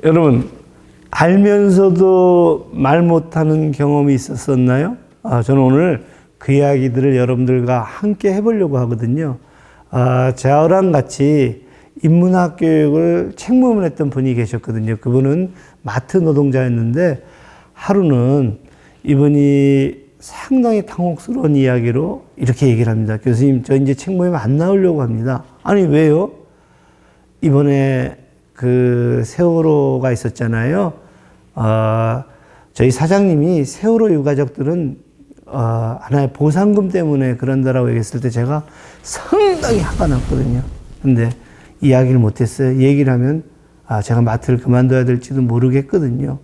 여러분, 알면서도 말 못하는 경험이 있었었나요? 저는 오늘 그 이야기들을 여러분들과 함께 해보려고 하거든요. 저랑 같이 인문학 교육을 책무을 했던 분이 계셨거든요. 그분은 마트 노동자였는데 하루는 이분이 상당히 당혹스러운 이야기로 이렇게 얘기를 합니다. 교수님, 저 이제 책모임 안 나오려고 합니다. 아니, 왜요? 이번에 그 세월호가 있었잖아요. 저희 사장님이 세월호 유가족들은 하나의 보상금 때문에 그런다라고 얘기했을 때 제가 상당히 화가 났거든요. 근데 이야기를 못했어요. 얘기를 하면 제가 마트를 그만둬야 될지도 모르겠거든요.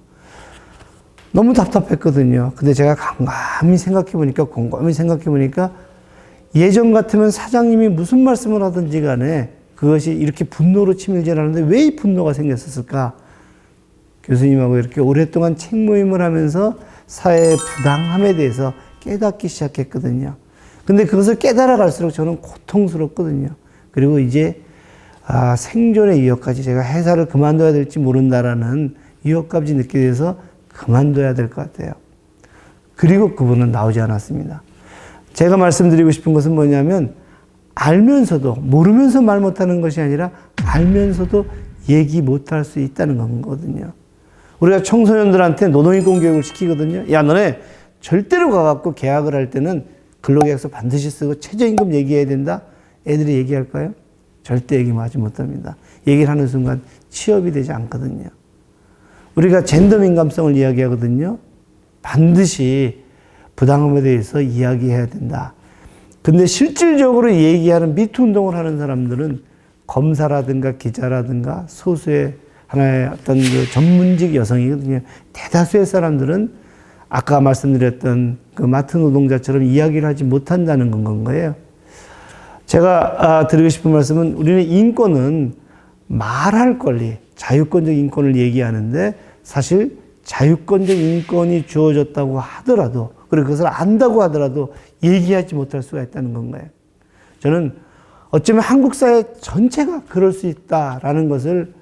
너무 답답했거든요. 근데 제가 곰곰이 생각해 보니까 예전 같으면 사장님이 무슨 말씀을 하든지 간에 그것이 이렇게 분노로 치밀지 않았는데 왜 이 분노가 생겼었을까? 교수님하고 이렇게 오랫동안 책 모임을 하면서 사회의 부당함에 대해서 깨닫기 시작했거든요. 근데 그것을 깨달아 갈수록 저는 고통스럽거든요. 그리고 이제 생존의 위협까지 제가 회사를 그만둬야 될지 모른다라는 위협까지 느끼게 돼서 그만둬야 될 것 같아요. 그리고 그분은 나오지 않았습니다. 제가 말씀드리고 싶은 것은 뭐냐면 알면서도 모르면서 말 못하는 것이 아니라 알면서도 얘기 못할 수 있다는 거거든요. 우리가 청소년들한테 노동인권 교육을 시키거든요. 야, 너네 절대로 가갖고 계약을 할 때는 근로계약서 반드시 쓰고 최저임금 얘기해야 된다. 애들이 얘기할까요? 절대 얘기하지 못합니다. 얘기를 하는 순간 취업이 되지 않거든요. 우리가 젠더 민감성을 이야기하거든요. 반드시 부당함에 대해서 이야기해야 된다. 근데 실질적으로 얘기하는 미투 운동을 하는 사람들은 검사라든가 기자라든가 소수의 하나의 어떤 그 전문직 여성이거든요. 대다수의 사람들은 아까 말씀드렸던 그 마트 노동자처럼 이야기를 하지 못한다는 건 거예요. 제가 드리고 싶은 말씀은 우리는 인권은 말할 권리, 자유권적 인권을 얘기하는데 사실 자유권적 인권이 주어졌다고 하더라도 그리고 그것을 안다고 하더라도 얘기하지 못할 수가 있다는 건가요? 저는 어쩌면 한국 사회 전체가 그럴 수 있다라는 것을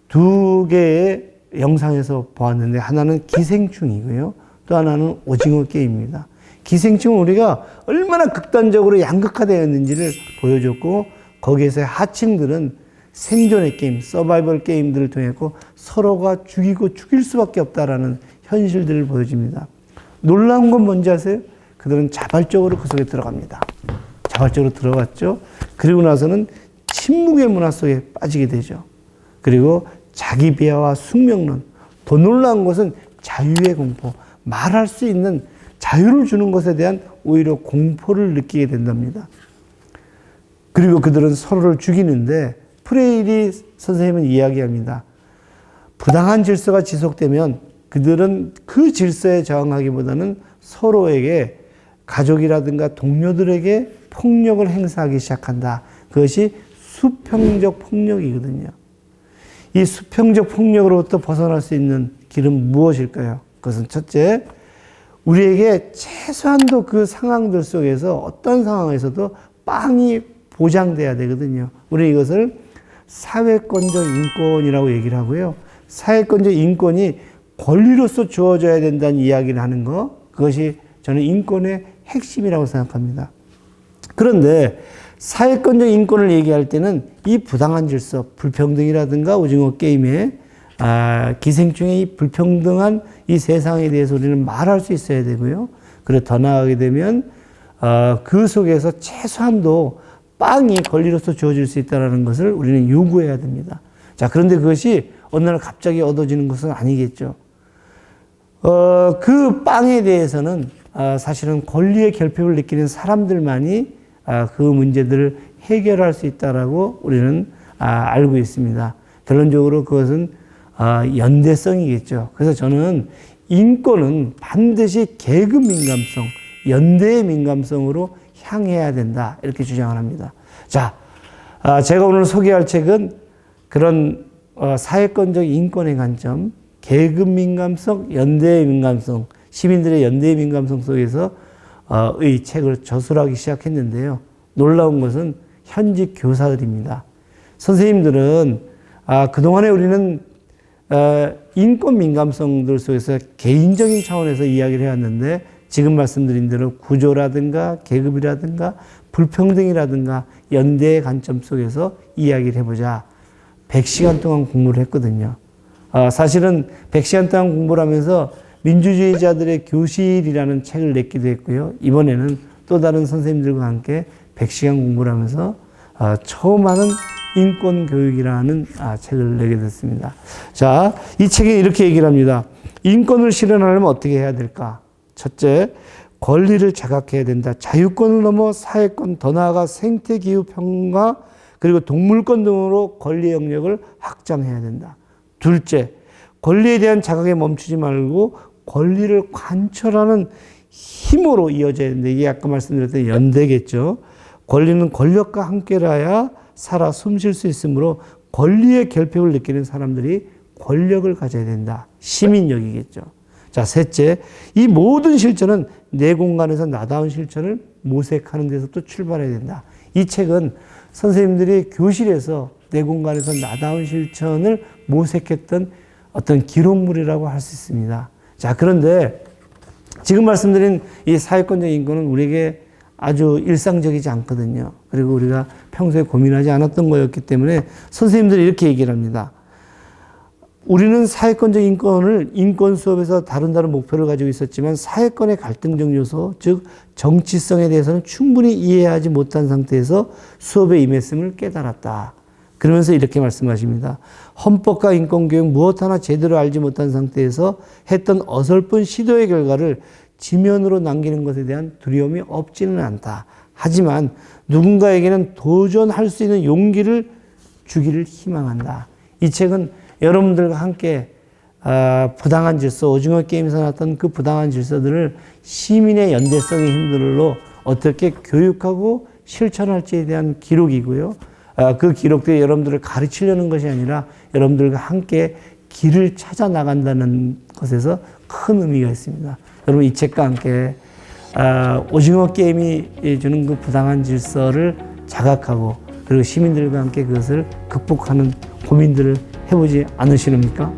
두 개의 영상에서 보았는데 하나는 기생충이고요. 또 하나는 오징어 게임입니다. 기생충은 우리가 얼마나 극단적으로 양극화되어 있는지를 보여줬고 거기에서의 하층들은 생존의 게임, 서바이벌 게임들을 통해 서로가 죽이고 죽일 수밖에 없다라는 현실들을 보여줍니다. 놀라운 건 뭔지 아세요? 그들은 자발적으로 그 속에 들어갑니다. 자발적으로 들어갔죠. 그리고 나서는 침묵의 문화 속에 빠지게 되죠. 그리고 자기 비하와 숙명론. 더 놀라운 것은 자유의 공포. 말할 수 있는 자유를 주는 것에 대한 오히려 공포를 느끼게 된답니다. 그리고 그들은 서로를 죽이는데 프레일이 선생님은 이야기합니다. 부당한 질서가 지속되면 그들은 그 질서에 저항하기보다는 서로에게 가족이라든가 동료들에게 폭력을 행사하기 시작한다. 그것이 수평적 폭력이거든요. 이 수평적 폭력으로부터 벗어날 수 있는 길은 무엇일까요? 그것은 첫째, 우리에게 최소한도 그 상황들 속에서 어떤 상황에서도 빵이 보장돼야 되거든요. 우리 이것을 사회권적 인권이라고 얘기를 하고요. 사회권적 인권이 권리로서 주어져야 된다는 이야기를 하는 거, 그것이 저는 인권의 핵심이라고 생각합니다. 그런데 사회권적 인권을 얘기할 때는 이 부당한 질서, 불평등이라든가 오징어 게임의 기생충의 이 불평등한 이 세상에 대해서 우리는 말할 수 있어야 되고요. 그리고 더 나아가게 되면 그 속에서 최소한도 빵이 권리로서 주어질 수 있다는 것을 우리는 요구해야 됩니다. 자, 그런데 그것이 어느 날 갑자기 얻어지는 것은 아니겠죠. 그 빵에 대해서는 사실은 권리의 결핍을 느끼는 사람들만이 그 문제들을 해결할 수 있다라고 우리는 알고 있습니다. 결론적으로 그것은 연대성이겠죠. 그래서 저는 인권은 반드시 계급 민감성, 연대의 민감성으로 향해야 된다. 이렇게 주장을 합니다. 자, 제가 오늘 소개할 책은 그런 사회권적 인권의 관점, 계급 민감성, 연대의 민감성, 시민들의 연대의 민감성 속에서 의 책을 저술하기 시작했는데요. 놀라운 것은 현직 교사들입니다. 선생님들은 그동안에 우리는 인권 민감성들 속에서 개인적인 차원에서 이야기를 해왔는데 지금 말씀드린 대로 구조라든가 계급이라든가 불평등이라든가 연대의 관점 속에서 이야기를 해보자. 100시간 동안 공부를 했거든요. 사실은 100시간 동안 공부를 하면서 민주주의자들의 교실이라는 책을 냈기도 했고요. 이번에는 또 다른 선생님들과 함께 100시간 공부를 하면서 처음 하는 인권교육이라는 책을 내게 됐습니다. 자, 이 책에 이렇게 얘기를 합니다. 인권을 실현하려면 어떻게 해야 될까? 첫째, 권리를 자각해야 된다. 자유권을 넘어 사회권, 더 나아가 생태, 기후, 평화, 그리고 동물권 등으로 권리 영역을 확장해야 된다. 둘째, 권리에 대한 자각에 멈추지 말고 권리를 관철하는 힘으로 이어져야 된다. 이게 아까 말씀드렸던 연대겠죠. 권리는 권력과 함께라야 살아 숨 쉴 수 있으므로 권리의 결핍을 느끼는 사람들이 권력을 가져야 된다. 시민력이겠죠. 자, 셋째, 이 모든 실천은 내 공간에서 나다운 실천을 모색하는 데서 또 출발해야 된다. 이 책은 선생님들이 교실에서 내 공간에서 나다운 실천을 모색했던 어떤 기록물이라고 할 수 있습니다. 자, 그런데 지금 말씀드린 이 사회권적 인권은 우리에게 아주 일상적이지 않거든요. 그리고 우리가 평소에 고민하지 않았던 거였기 때문에 선생님들이 이렇게 얘기를 합니다. 우리는 사회권적 인권을 인권 수업에서 다른 목표를 가지고 있었지만 사회권의 갈등적 요소, 즉 정치성에 대해서는 충분히 이해하지 못한 상태에서 수업에 임했음을 깨달았다. 그러면서 이렇게 말씀하십니다. 헌법과 인권교육 무엇 하나 제대로 알지 못한 상태에서 했던 어설픈 시도의 결과를 지면으로 남기는 것에 대한 두려움이 없지는 않다. 하지만 누군가에게는 도전할 수 있는 용기를 주기를 희망한다. 이 책은 여러분들과 함께 부당한 질서, 오징어 게임에서 나왔던 그 부당한 질서들을 시민의 연대성의 힘들로 어떻게 교육하고 실천할지에 대한 기록이고요. 그 기록들이 여러분들을 가르치려는 것이 아니라 여러분들과 함께 길을 찾아 나간다는 것에서 큰 의미가 있습니다. 여러분 이 책과 함께 오징어 게임이 주는 그 부당한 질서를 자각하고 그리고 시민들과 함께 그것을 극복하는 고민들을 해보지 않으시렵니까?